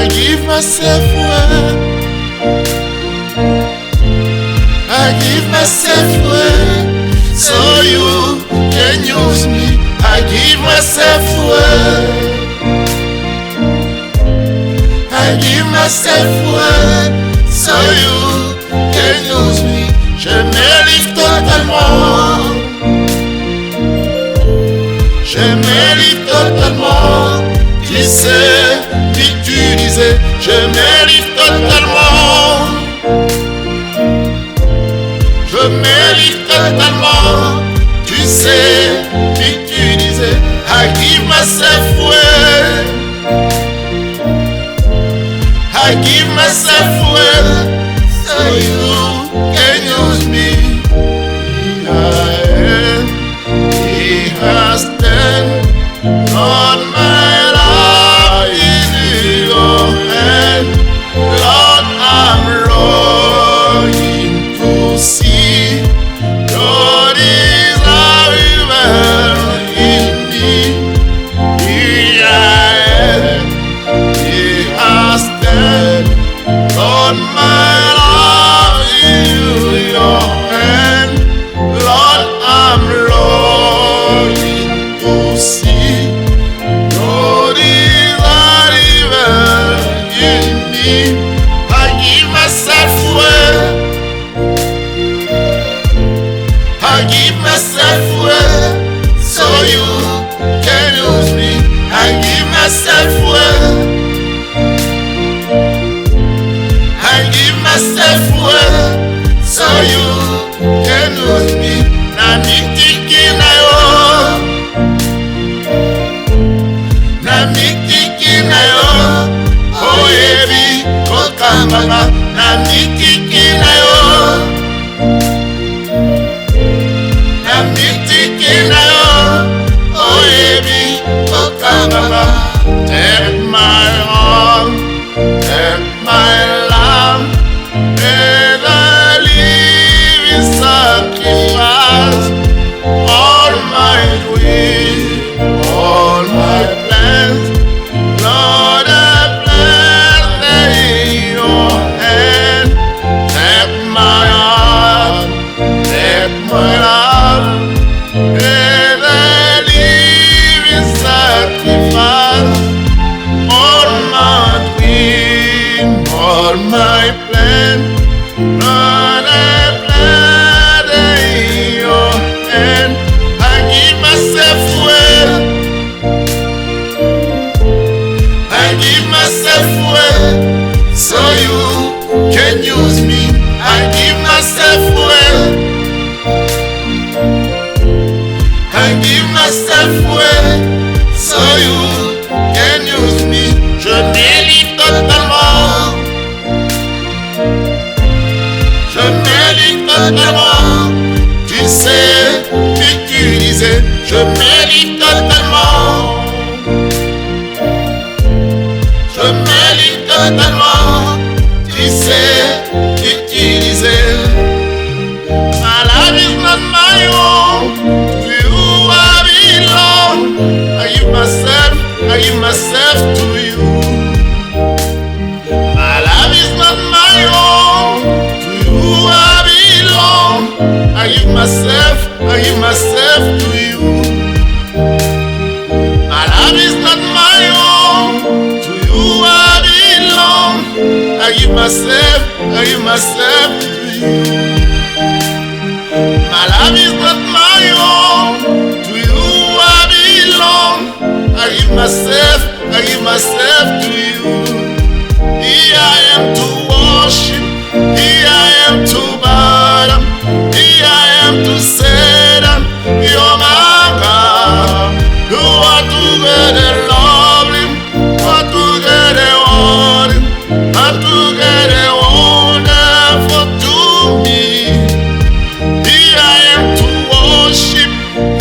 I give myself away. I give myself away so you can use me. I give myself away. I give myself away so you can use me. Je me livre totalement. Je me livre totalement. Tu sais m'utiliser. Je me livre totalement. Je me livre totalement. Tu sais m'utiliser. I give myself away. I give myself away so you can use me. He has done on my life in your hand. Lord, I'm longing to see your desire in me. Here I am. He has done on my life in your hand. Lord, I'm longing to see your desire in me. I give myself away. I give myself away so you can use me. I give myself away. I give myself away so you can use me. Na mitiki na yo, na mitiki na yo, oyebi kokambanga. Na mitiki na yo, na mitiki na yo, oyebi kokambanga. Take my arm, take my lamb, and I live in sacrifice. All my dreams, all my plans, Lord, I place them in your hand. Take my heart, take my love, and I live in sacrifice. All my dreams, all my plans, Lord, I place them in your hand. I give myself away. I give myself away so you can use me. I give myself away. I give myself away so you can use me. Je me livre totalement. Je me livre totalement. Tu sais m'utiliser. Je me livre totalement. Je me livre totalement. Tu sais m'utiliser. My life is not my own. To you I belong. I give myself to you. My life is not my own. To you I belong. I give myself to you. My life is not my own. To you I belong. I give myself to you. My life is not my own. To you I belong. I give myself to you. Here I am to worship. Here I am to bow down. Here I am to say that you're my God. You are together lovely. You are together holy. You are together wonderful to me. Here I am to worship.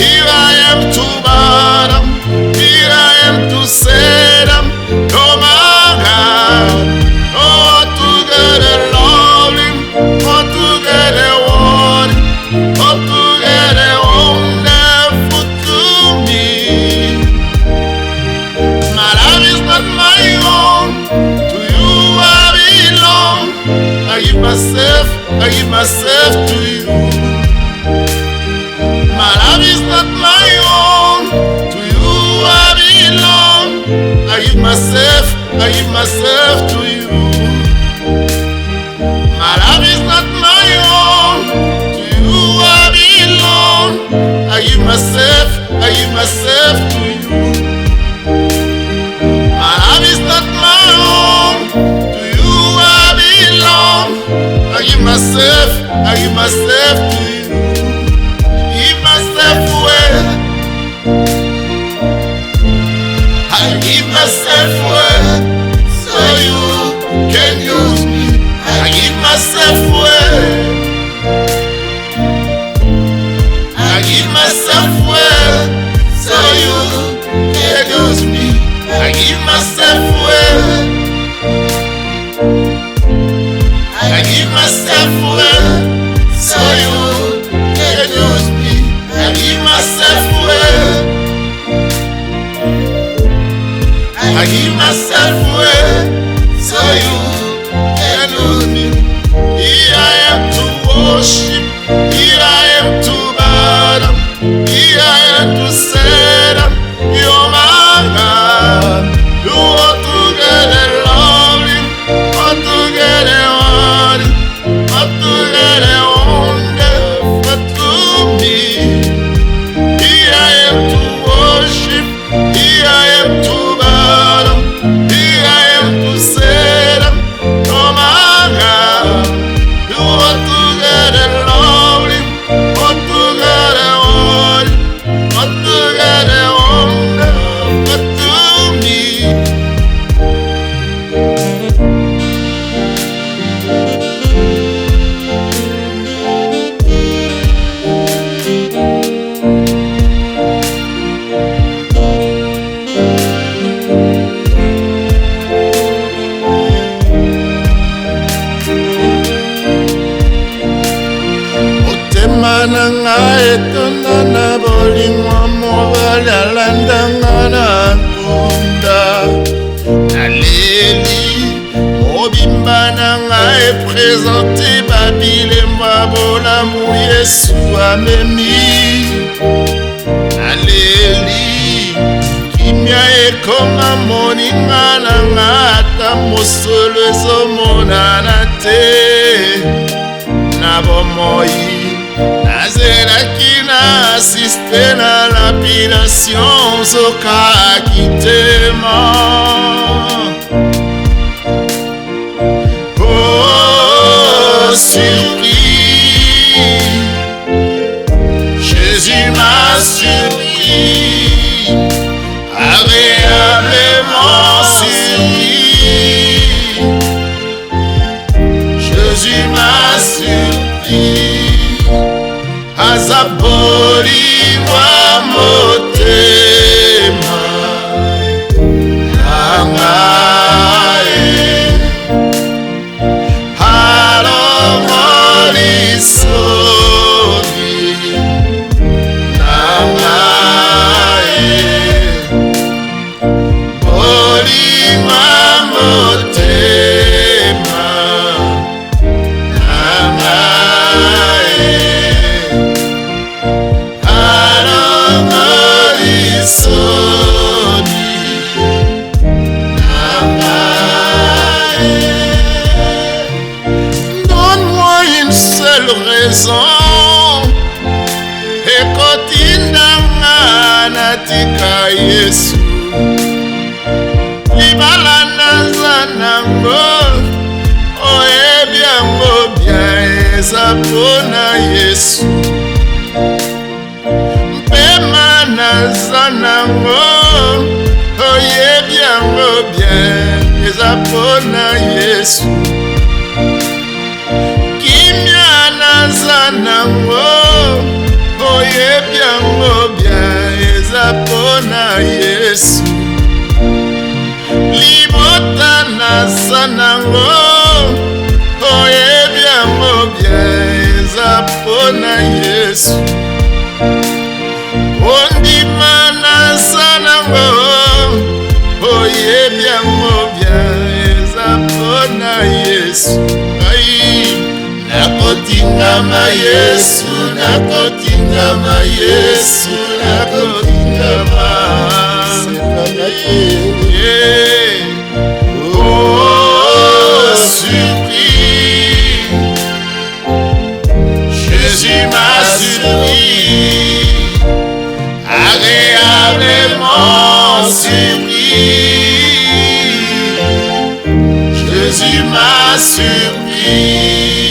Here I am to bow down. Here I am to say that you're my give myself to you. My life is not my own, to you I belong. I give myself to you. My life is not my own, to you I belong. I give myself to you. My life is not my own, to you I belong. I give myself to you. Give myself away. I give myself away, so you can use me. I give myself away. I give myself away, so you can use me. I give myself away. I give myself away, so you can use me. I give myself away. I give myself away, so you can use me. Here I am to worship, here I am to bow down, here I am to say that you're my God. You are together lovely, are together worthy, are together wonderful to me. Here I am to worship, here I am to bow down, here I am to say that you're my God. You are together lovely, are together worthy, are together wonderful to me. Motema na ngai etonda na bolimwa mobali alandanga na nkunda. Naleli mobimba na ngai epresente babilemba bolamu Yesu amemi. Naleli kimia ekoma moninga na ngai ata mosolo ezomonana te. Na bomoi nazelaki na asiste na lapidation zokaki tema. Oh surpris, Jésus m'a surpris, agréablement surpris. Jésus m'a surpris, azabolingwa motema na ngai, alongoli soki na ngai, bolingwa motema na ngai, alongoli soki na ngai. Donne-moi une seule raison ekotindanga natika Yesu. Libala naza nango oyebi yango bien, eza mpona Yesu. Mpema naza nango oyebi yango bien, eza mpona Yesu. Kimia naza nango oyebi yango bien, eza mpona Yesu. Libota naza nango oyebi yango bien, eza mpona Yesu. Ondima naza nango oyebi yango bien, eza mpona Yesu. Ai, nakotingama Yesu, nakotingama Yesu, nakotingama. Oh, surpris, Jésus m'a surpris, agréablement surpris. Jésus m'a surpris.